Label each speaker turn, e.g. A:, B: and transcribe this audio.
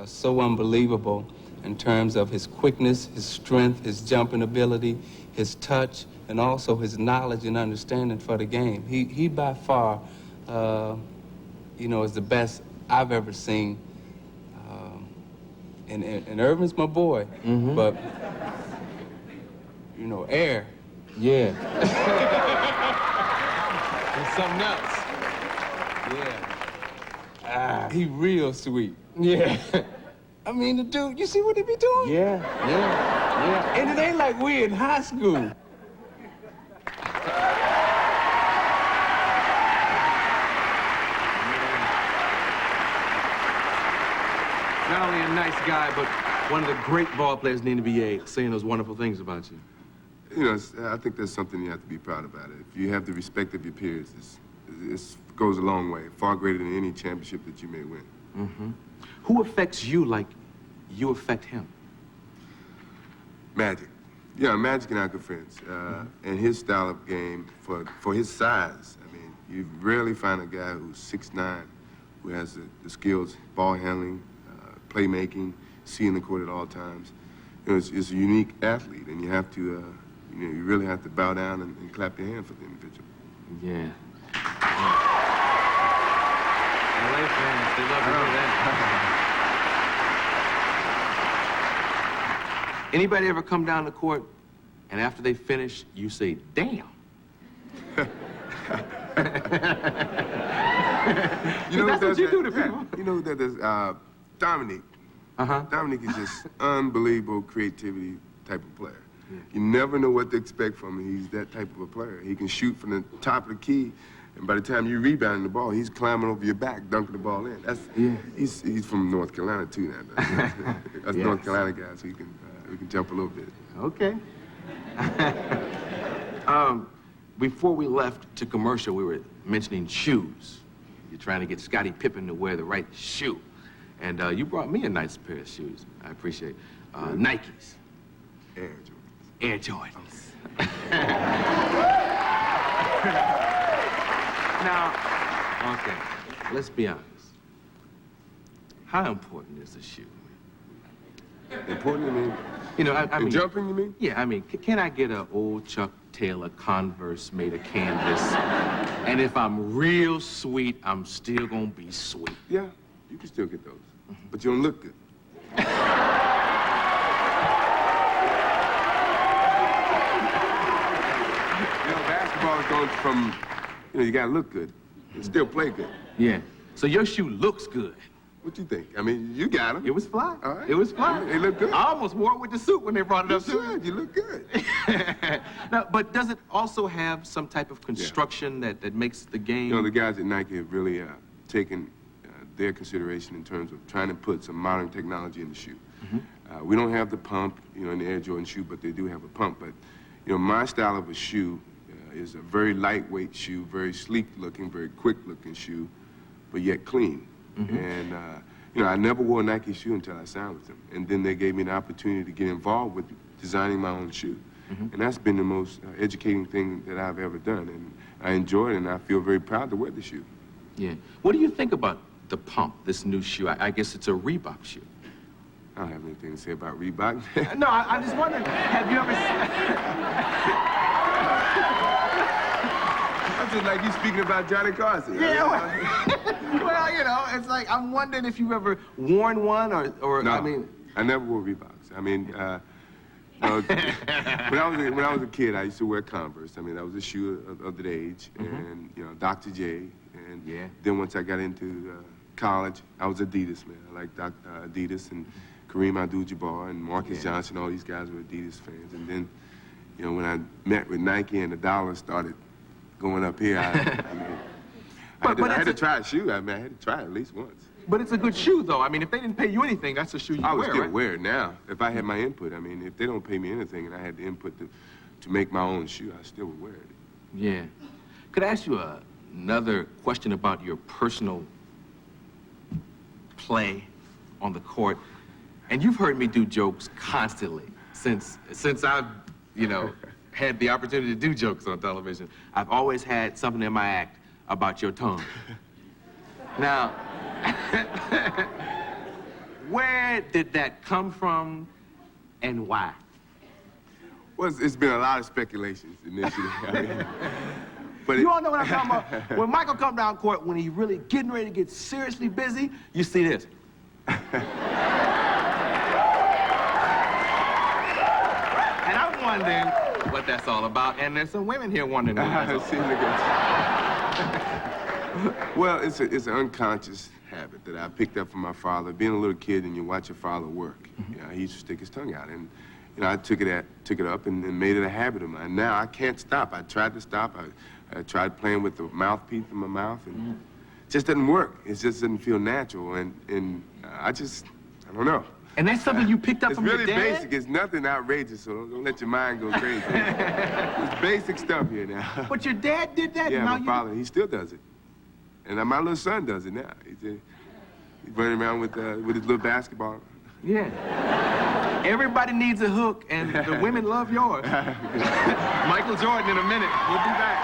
A: so unbelievable in terms of his quickness, his strength, his jumping ability, his touch, and also his knowledge and understanding for the game. He by far, you know, is the best I've ever seen. And Irvin's my boy, but, you know, Air.
B: Yeah.
A: He's something else. Yeah. He real sweet.
B: Yeah.
A: I mean, the dude, you see what he be doing?
B: Yeah.
A: And it ain't like we in high school.
B: Not only a nice guy, but one of the great ball players in the NBA, saying those wonderful things about you.
C: You know, I think that's something you have to be proud about. If you have the respect of your peers, it goes a long way, far greater than any championship that you may win.
B: Who affects you like you affect him?
C: Magic. Yeah, Magic and I are good friends. And his style of game, for his size, I mean, you rarely find a guy who's 6'9", who has the skills, ball handling, playmaking, seeing the court at all times. You know, it's a unique athlete, and you have to, you know, you really have to bow down and clap your hand for the individual.
B: Yeah. LA fans, they love to hear that. Anybody ever come down the court, and after they finish, you say, damn?
C: You know,
B: that's what you do to people.
C: You know that there's Dominique. Dominique is just unbelievable creativity type of player.
B: Yeah.
C: You never know what to expect from him. He's that type of a player. He can shoot from the top of the key, and by the time you rebounding the ball, he's climbing over your back, dunking the ball in. He's from North Carolina too now. That's North Carolina guys, so we can jump a little bit.
B: Okay. Before we left to commercial, we were mentioning shoes. You're trying to get Scottie Pippen to wear the right shoe. And you brought me a nice pair of shoes. I appreciate it. Nikes.
C: Air Jordans.
B: Air Jordans. Now, okay, let's be honest. How important is the shoe?
C: Important, you mean?
B: You know, I mean...
C: jumping, you mean?
B: Yeah, I mean, can I get an old Chuck Taylor Converse made of canvas? And if I'm real sweet, I'm still gonna be sweet.
C: Yeah, you can still get those, but you don't look good. You know, basketball is going from, you know, you gotta look good and still play good.
B: Yeah. So your shoe looks good.
C: What you think? I mean, you got them.
B: It was fly.
C: All right.
B: It was fly.
C: They look good.
B: I almost wore it with the suit when they brought it up to me.
C: You look good.
B: Now, but does it also have some type of construction that makes the game?
C: You know, the guys at Nike have really taken their consideration in terms of trying to put some modern technology in the shoe. We don't have the pump, you know, in the Air Jordan shoe, but they do have a pump. But, you know, my style of a shoe is a very lightweight shoe, very sleek looking, very quick looking shoe, but yet clean. And, you know, I never wore a Nike shoe until I signed with them. And then they gave me an opportunity to get involved with designing my own shoe. And that's been the most educating thing that I've ever done. And I enjoy it, and I feel very proud to wear the shoe.
B: Yeah. What do you think about the pump, this new shoe? I guess it's a Reebok shoe.
C: I don't have anything to say about Reebok.
B: No, I'm just wondering, have you ever
C: That's just like you speaking about Johnny Carson.
B: Yeah, well, you know, it's like, I'm wondering if you've ever worn one or
C: No,
B: I mean...
C: I never wore Reeboks. I mean, you know, when I was a kid, I used to wear Converse. I mean, that was a shoe of that age. And, you know, Dr. J. And then once I got into college, I was Adidas, man. I liked Adidas and Kareem Abdul-Jabbar and Marcus Johnson. All these guys were Adidas fans. And then, you know, when I met with Nike and the dollar started going up here, I had to try a shoe. I mean, I had to try it at least once.
B: But it's a good shoe, though. I mean, if they didn't pay you anything, that's a shoe you wear,
C: I would still
B: right?
C: wear it now if I had my input. I mean, if they don't pay me anything and I had the input to make my own shoe, I still would wear it.
B: Yeah. Could I ask you another question about your personal play on the court? And you've heard me do jokes constantly since I've, you know, had the opportunity to do jokes on television. I've always had something in my act about your tongue. Now, Where did that come from and why?
C: Well, it's been a lot of speculations initially. I mean, but
B: You all know what I'm talking about? When Michael come down court, when he really getting ready to get seriously busy, you see this. And I'm wondering what that's all about, and there's some women here wondering what that's all
C: See, look at- Well, it's an unconscious habit that I picked up from my father. Being a little kid and you watch your father work, you know, he used to stick his tongue out, and you know, I took it up and made it a habit of mine. Now I can't stop. I tried to stop. I tried playing with the mouthpiece in my mouth, and it just doesn't work. It just doesn't feel natural, and I don't know.
B: And that's something you picked up
C: It's
B: from
C: really
B: your dad?
C: basic. It's nothing outrageous, so don't let your mind go crazy. It's basic stuff here now.
B: But your dad did that?
C: Yeah,
B: and now
C: my father, he still does it. And my little son does it now. He's running around with his little basketball.
B: Yeah. Everybody needs a hook, and the women love yours. Michael Jordan in a minute. We'll be back.